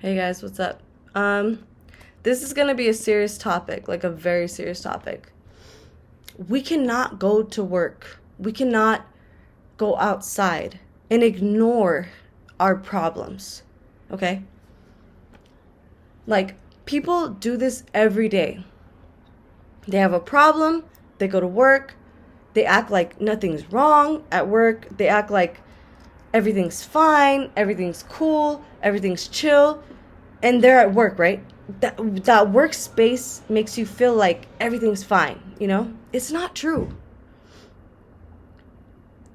Hey guys, what's up? This is gonna be a serious topic, like a very serious topic. We cannot go to work. We cannot go outside and ignore our problems. Okay? Like, people do this every day. They have a problem, they go to work, they act like nothing's wrong at work, they act like everything's fine, everything's cool, everything's chill, and they're at work, right? That workspace makes you feel like everything's fine, you know? It's not true.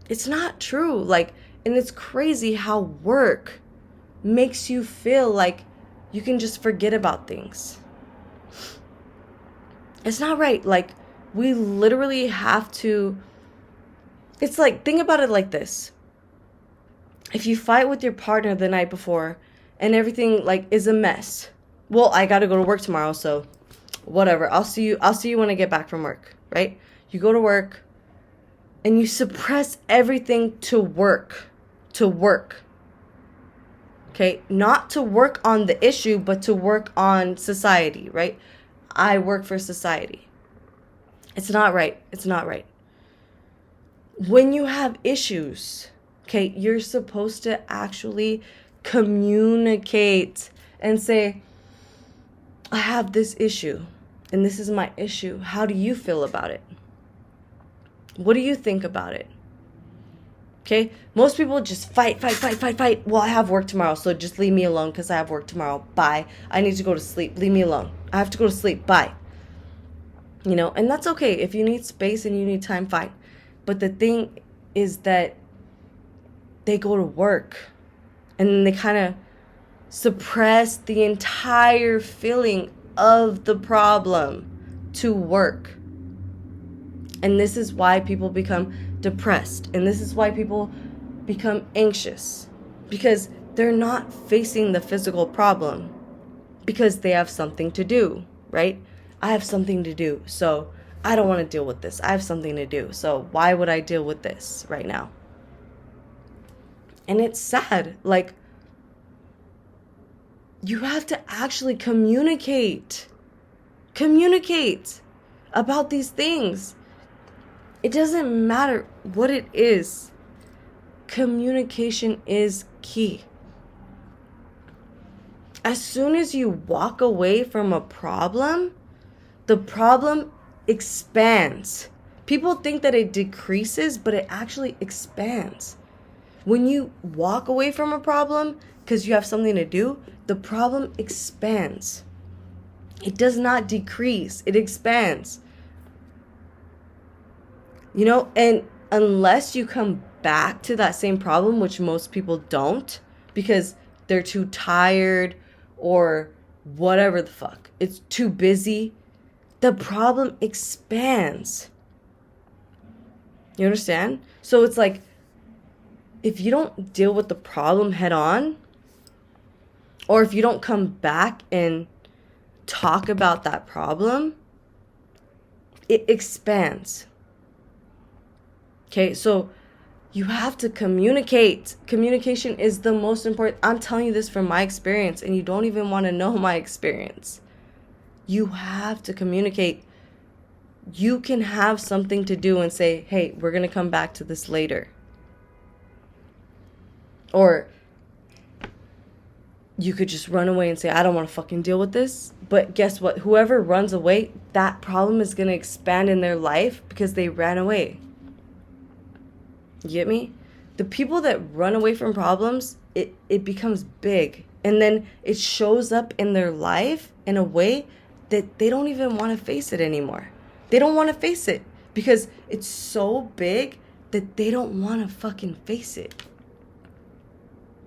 It's not true. Like, and it's crazy how work makes you feel like you can just forget about things. It's not right. Like, we literally have to. It's like, think about it like this. If you fight with your partner the night before and everything like is a mess, well, I got to go to work tomorrow, so whatever. I'll see you when I get back from work, right? You go to work and you suppress everything to work. To work. Okay? Not to work on the issue, but to work on society, right? I work for society. It's not right. It's not right. When you have issues, okay, you're supposed to actually communicate and say, I have this issue and this is my issue. How do you feel about it? What do you think about it? Okay? Most people just fight. Well, I have work tomorrow, so just leave me alone because I have work tomorrow. Bye. I need to go to sleep. Leave me alone. I have to go to sleep. Bye. And that's okay. If you need space and you need time, fine. But the thing is that they go to work and they kind of suppress the entire feeling of the problem to work. And this is why people become depressed. And this is why people become anxious. Because they're not facing the physical problem. Because they have something to do, right? I have something to do, so I don't want to deal with this. I have something to do, so why would I deal with this right now? And it's sad. Like, you have to actually communicate. Communicate about these things. It doesn't matter what it is. Communication is key. As soon as you walk away from a problem, the problem expands. People think that it decreases, but it actually expands. When you walk away from a problem because you have something to do, the problem expands. It does not decrease, it expands. And unless you come back to that same problem, which most people don't, because they're too tired or whatever the fuck, it's too busy, the problem expands. You understand? So it's like, if you don't deal with the problem head on, or if you don't come back and talk about that problem, it expands. Okay, so you have to communicate. Communication is the most important. I'm telling you this from my experience, and you don't even want to know my experience. You have to communicate. You can have something to do and say, hey, we're going to come back to this later. Or you could just run away and say, I don't want to fucking deal with this. But guess what? Whoever runs away, that problem is going to expand in their life because they ran away. You get me? The people that run away from problems, it becomes big. And then it shows up in their life in a way that they don't even want to face it anymore. They don't want to face it because it's so big that they don't want to fucking face it.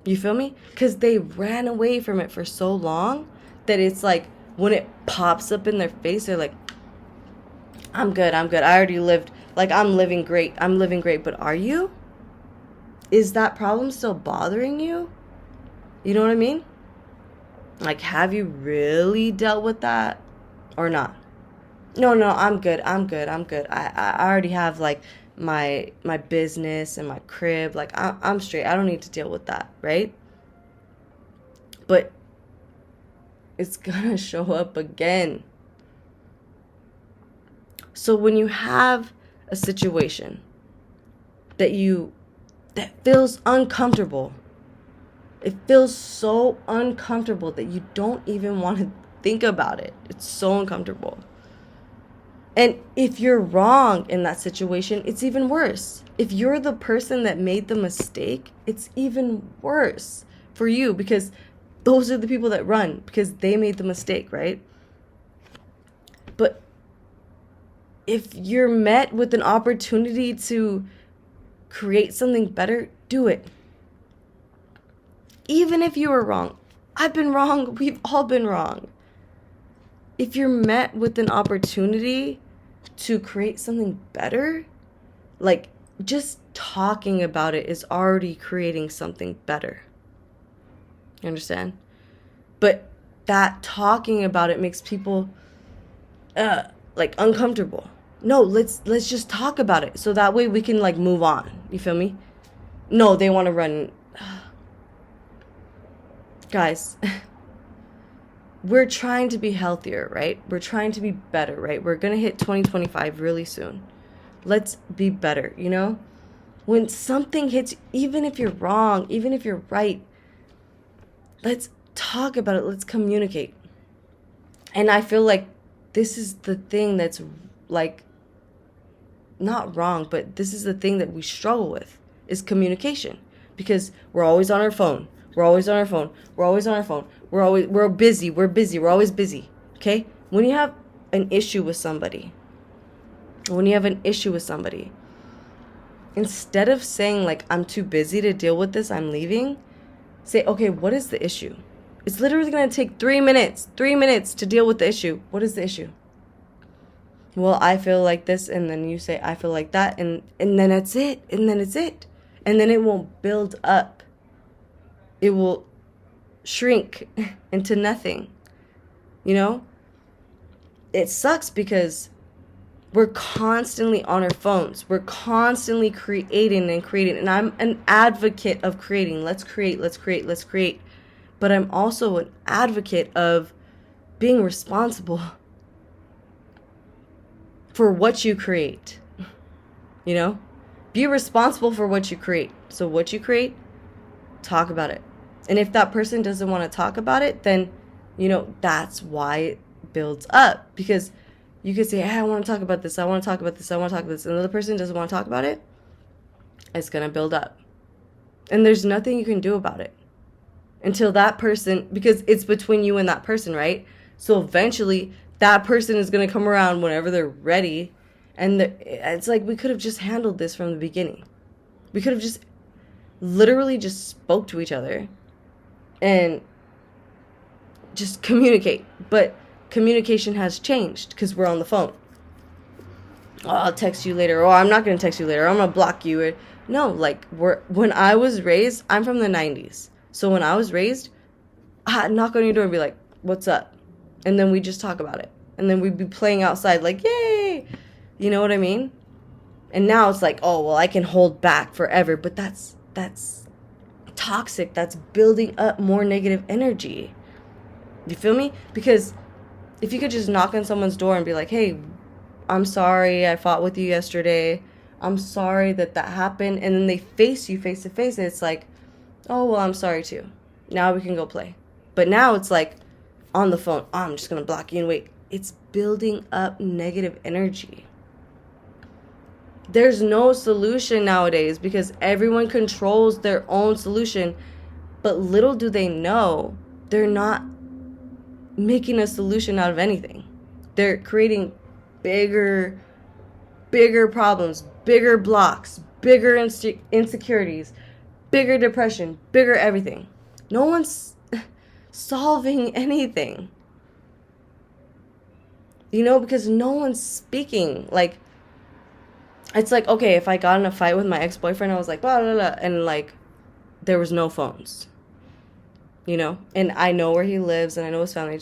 You feel me? Because they ran away from it for so long that it's like when it pops up in their face, they're like, I'm good. I already lived. Like, I'm living great. But are you? Is that problem still bothering you? You know what I mean? Like, have you really dealt with that or not? No, I'm good. I already have like my business and my crib. Like, I'm straight. I don't need to deal with that, right? But it's gonna show up again. So when you have a situation that feels uncomfortable, it feels so uncomfortable that you don't even want to think about it. It's so uncomfortable. And if you're wrong in that situation, it's even worse. If you're the person that made the mistake, it's even worse for you, because those are the people that run because they made the mistake, right? But if you're met with an opportunity to create something better, do it. Even if you were wrong. I've been wrong. We've all been wrong. If you're met with an opportunity to create something better, like just talking about it is already creating something better. You understand? But that talking about it makes people like uncomfortable. No, let's just talk about it so that way we can like move on. You feel me? No, they want to run. Guys, we're trying to be healthier, right? We're trying to be better, right? We're going to hit 2025 really soon. Let's be better, you know? When something hits, even if you're wrong, even if you're right, let's talk about it. Let's communicate. And I feel like this is the thing that's like not wrong, but this is the thing that we struggle with is communication, because we're always on our phone. We're always on our phone. We're always on our phone. We're busy. We're busy. We're always busy. Okay? When you have an issue with somebody, instead of saying like, I'm too busy to deal with this, I'm leaving, say, okay, what is the issue? It's literally going to take 3 minutes to deal with the issue. What is the issue? Well, I feel like this, and then you say, I feel like that, and then it's it, and then it's it. And then it won't build up. It will shrink into nothing. You know? It sucks because we're constantly on our phones. We're constantly creating. And I'm an advocate of creating. Let's create. But I'm also an advocate of being responsible for what you create. You know? Be responsible for what you create. So what you create, talk about it. And if that person doesn't want to talk about it, then, you know, that's why it builds up. Because you could say, hey, I want to talk about this. I want to talk about this. I want to talk about this. And the other person doesn't want to talk about it. It's going to build up. And there's nothing you can do about it until that person, because it's between you and that person, right? So eventually that person is going to come around whenever they're ready. And it's like, we could have just handled this from the beginning. We could have just literally just spoke to each other and just communicate. But communication has changed because we're on the phone. Oh, I'll text you later. Oh, I'm not going to text you later. I'm going to block you. No, like when I was raised, I'm from the 90s. So when I was raised, I'd knock on your door and be like, what's up? And then we just talk about it. And then we'd be playing outside like, yay. You know what I mean? And now it's like, oh, well, I can hold back forever. But that's toxic. That's building up more negative energy. You feel me? Because if you could just knock on someone's door and be like, hey, I'm sorry I fought with you yesterday. I'm sorry that happened. And then they face you face to face. And it's like, oh, well, I'm sorry too. Now we can go play. But now it's like on the phone. Oh, I'm just going to block you and wait. It's building up negative energy. There's no solution nowadays because everyone controls their own solution. But little do they know, they're not making a solution out of anything. They're creating bigger problems, bigger blocks, bigger insecurities, bigger depression, bigger everything. No one's solving anything. You know, because no one's speaking. Like, it's like, okay, if I got in a fight with my ex-boyfriend, I was like, blah, blah, blah, and like, there was no phones. You know? And I know where he lives, and I know his family.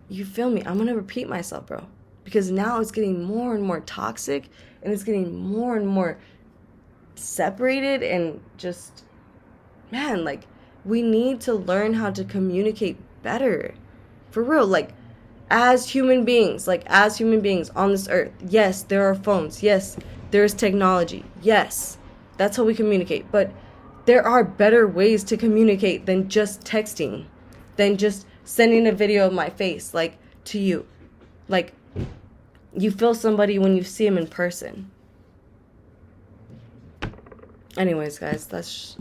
You feel me? I'm going to repeat myself, bro. Because now it's getting more and more toxic, and it's getting more and more separated, and just, man, like, we need to learn how to communicate better. For real, like, as human beings on this earth, yes, there are phones. Yes, there's technology. Yes, that's how we communicate. But there are better ways to communicate than just texting, than just sending a video of my face, like, to you. Like, you feel somebody when you see them in person. Anyways, guys, that's